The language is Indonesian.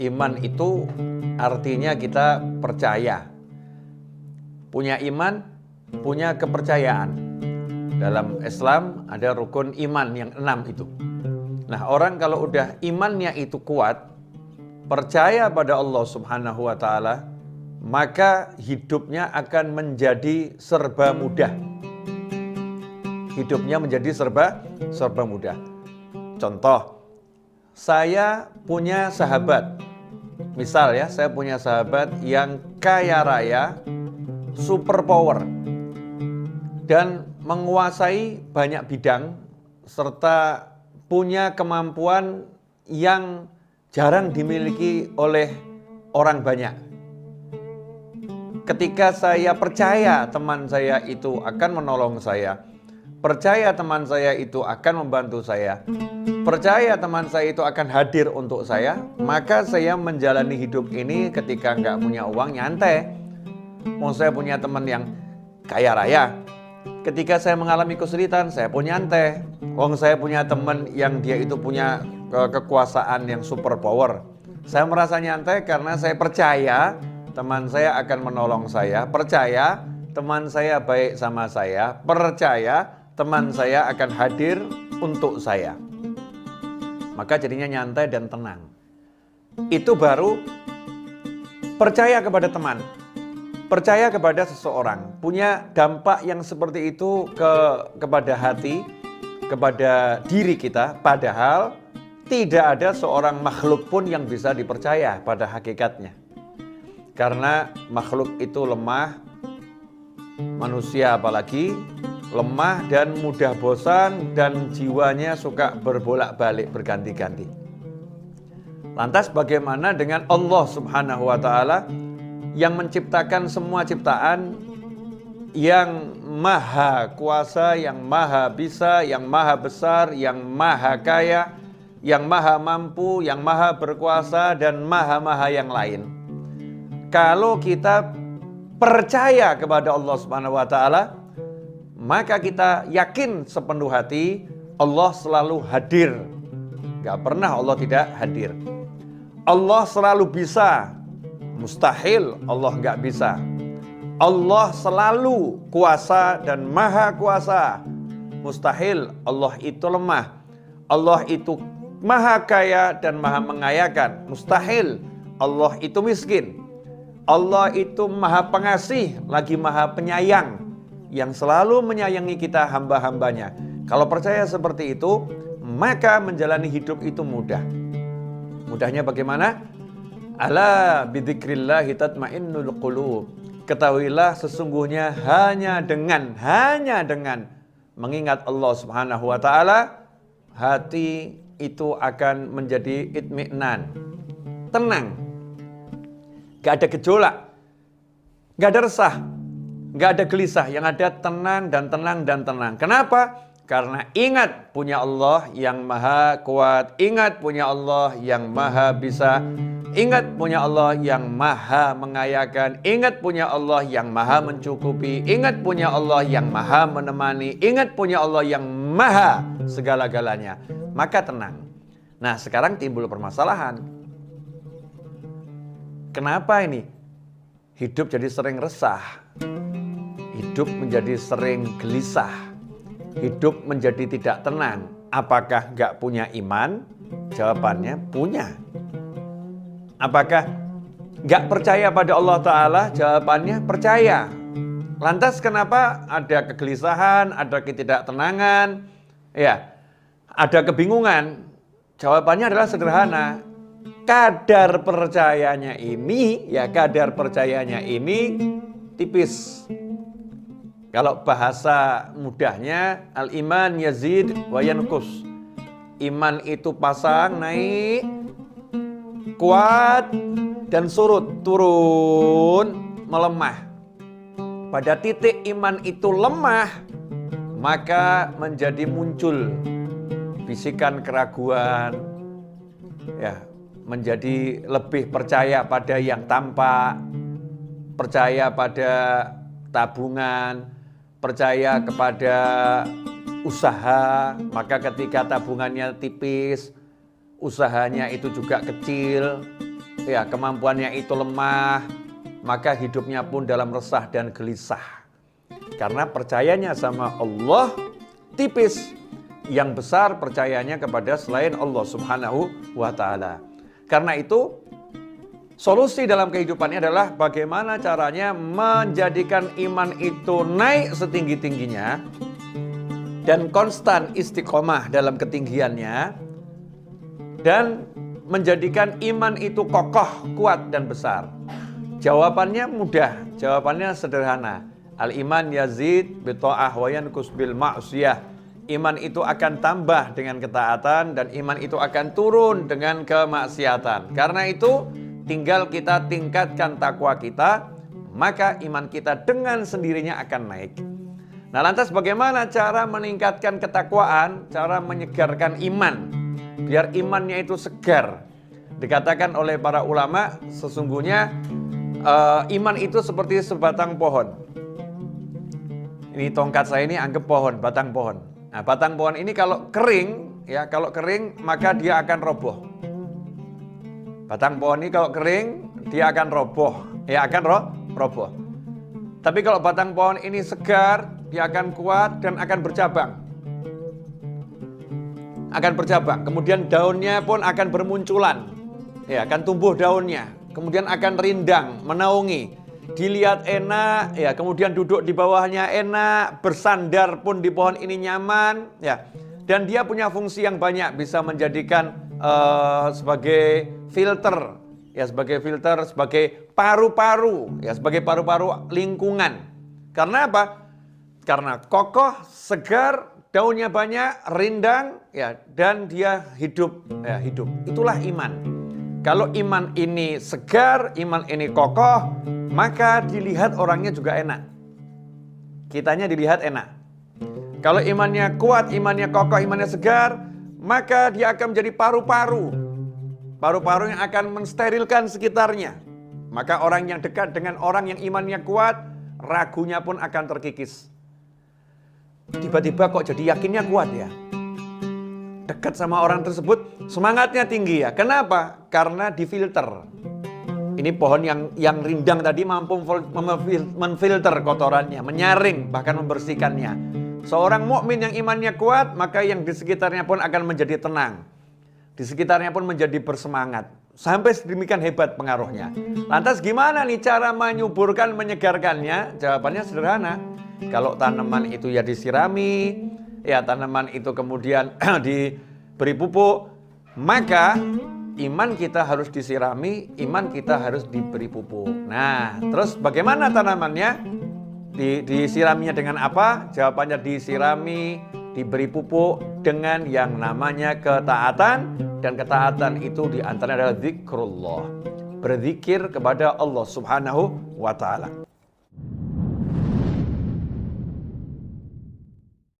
Iman itu artinya kita percaya. Punya iman, punya kepercayaan. Dalam Islam ada rukun iman yang 6 itu. Nah, orang kalau udah imannya itu kuat, percaya pada Allah Subhanahu wa taala, maka hidupnya akan menjadi serba mudah. Hidupnya menjadi serba mudah. Contoh, saya punya sahabat. Misal ya, saya punya sahabat yang kaya raya, super power, dan menguasai banyak bidang, serta punya kemampuan yang jarang dimiliki oleh orang banyak. Ketika saya percaya teman saya itu akan menolong saya, percaya teman saya itu akan membantu saya, percaya teman saya itu akan hadir untuk saya, maka saya menjalani hidup ini ketika nggak punya uang nyantai. Mau saya punya teman yang kaya raya, ketika saya mengalami kesulitan saya pun nyantai. Saya punya teman yang dia itu punya kekuasaan yang super power, saya merasa nyantai karena saya percaya teman saya akan menolong saya, percaya teman saya baik sama saya, percaya teman saya akan hadir untuk saya. Maka jadinya nyantai dan tenang. Itu baru percaya kepada teman, percaya kepada seseorang, punya dampak yang seperti itu kepada hati, kepada diri kita. Padahal tidak ada seorang makhluk pun yang bisa dipercaya pada hakikatnya. Karena makhluk itu lemah, manusia apalagi lemah dan mudah bosan, dan jiwanya suka berbolak-balik berganti-ganti. Lantas bagaimana dengan Allah Subhanahu wa taala yang menciptakan semua ciptaan, yang maha kuasa, yang maha bisa, yang maha besar, yang maha kaya, yang maha mampu, yang maha berkuasa, dan maha-maha yang lain? Kalau kita percaya kepada Allah Subhanahu wa taala, maka kita yakin sepenuh hati Allah selalu hadir. Gak pernah Allah tidak hadir. Allah selalu bisa, mustahil Allah gak bisa. Allah selalu kuasa dan maha kuasa, mustahil Allah itu lemah. Allah itu maha kaya dan maha mengayakan, mustahil Allah itu miskin. Allah itu maha pengasih lagi maha penyayang, yang selalu menyayangi kita hamba-hambanya. Kalau percaya seperti itu, maka menjalani hidup itu mudah. Mudahnya bagaimana? Ala bidzikrillahi tatmainnul qulub. Ketahuilah sesungguhnya hanya dengan mengingat Allah Subhanahu wa taala, hati itu akan menjadi itminan, tenang. Gak ada gejolak, gak ada resah, gak ada gelisah, yang ada tenang dan tenang dan tenang. Kenapa? Karena ingat punya Allah yang maha kuat, ingat punya Allah yang maha bisa, ingat punya Allah yang maha mengayakan, ingat punya Allah yang maha mencukupi, ingat punya Allah yang maha menemani, ingat punya Allah yang maha segala-galanya. Maka tenang. Nah, sekarang timbul permasalahan. Kenapa ini? Hidup jadi sering resah, hidup menjadi sering gelisah, hidup menjadi tidak tenang. Apakah gak punya iman? Jawabannya punya. Apakah gak percaya pada Allah Ta'ala? Jawabannya percaya. Lantas kenapa ada kegelisahan, ada ketidaktenangan, ya, ada kebingungan? Jawabannya adalah sederhana. Kadar percayanya ini tipis. Kalau bahasa mudahnya, al-iman yazid wa yanqus. Iman itu pasang, naik, kuat, dan surut, turun, melemah. Pada titik iman itu lemah, maka menjadi muncul bisikan keraguan, ya, menjadi lebih percaya pada yang tampak, percaya pada tabungan, percaya kepada usaha. Maka ketika tabungannya tipis, usahanya itu juga kecil, ya kemampuannya itu lemah, maka hidupnya pun dalam resah dan gelisah. Karena percayanya sama Allah tipis, yang besar percayanya kepada selain Allah Subhanahu wa Ta'ala. Karena itu, solusi dalam kehidupannya adalah bagaimana caranya menjadikan iman itu naik setinggi-tingginya dan konstan istiqomah dalam ketinggiannya, dan menjadikan iman itu kokoh, kuat, dan besar. Jawabannya mudah, jawabannya sederhana. Al-iman yazid bita'ah wa yankus bil ma'siyah. Iman itu akan tambah dengan ketaatan dan iman itu akan turun dengan kemaksiatan. Karena itu tinggal kita tingkatkan takwa kita, maka iman kita dengan sendirinya akan naik. Nah, lantas bagaimana cara meningkatkan ketakwaan, cara menyegarkan iman, biar imannya itu segar? Dikatakan oleh para ulama, sesungguhnya iman itu seperti sebatang pohon. Ini tongkat saya ini anggap pohon, batang pohon. Nah, batang pohon ini kalau kering, ya kalau kering maka dia akan roboh. Batang pohon ini kalau kering dia akan roboh, ya akan roboh. Tapi kalau batang pohon ini segar, dia akan kuat dan akan bercabang. Akan bercabang, kemudian daunnya pun akan bermunculan. Ya, akan tumbuh daunnya, kemudian akan rindang, menaungi. Dilihat enak, ya kemudian duduk di bawahnya enak, bersandar pun di pohon ini nyaman, ya. Dan dia punya fungsi yang banyak, bisa menjadikan sebagai filter, ya sebagai filter, sebagai paru-paru, ya sebagai paru-paru lingkungan. Karena apa? Karena kokoh, segar, daunnya banyak, rindang, ya dan dia hidup, ya hidup. Itulah iman. Kalau iman ini segar, iman ini kokoh, maka dilihat orangnya juga enak. Kitanya dilihat enak. Kalau imannya kuat, imannya kokoh, imannya segar, maka dia akan menjadi paru-paru. Paru-paru yang akan mensterilkan sekitarnya. Maka orang yang dekat dengan orang yang imannya kuat, ragunya pun akan terkikis. Tiba-tiba kok jadi yakinnya kuat ya? Dekat sama orang tersebut, semangatnya tinggi ya. Kenapa? Karena difilter. Ini pohon yang rindang tadi mampu memfilter kotorannya, menyaring, bahkan membersihkannya. Seorang mukmin yang imannya kuat, maka yang di sekitarnya pun akan menjadi tenang. Di sekitarnya pun menjadi bersemangat. Sampai sedemikian hebat pengaruhnya. Lantas gimana nih cara menyuburkan, menyegarkannya? Jawabannya sederhana. Kalau tanaman itu ya disirami, ya tanaman itu kemudian diberi pupuk, maka iman kita harus disirami, iman kita harus diberi pupuk. Nah, terus bagaimana tanamannya? Disiraminya dengan apa? Jawabannya disirami, diberi pupuk dengan yang namanya ketaatan. Dan ketaatan itu diantaranya adalah zikrullah. Berzikir kepada Allah Subhanahu wa Ta'ala.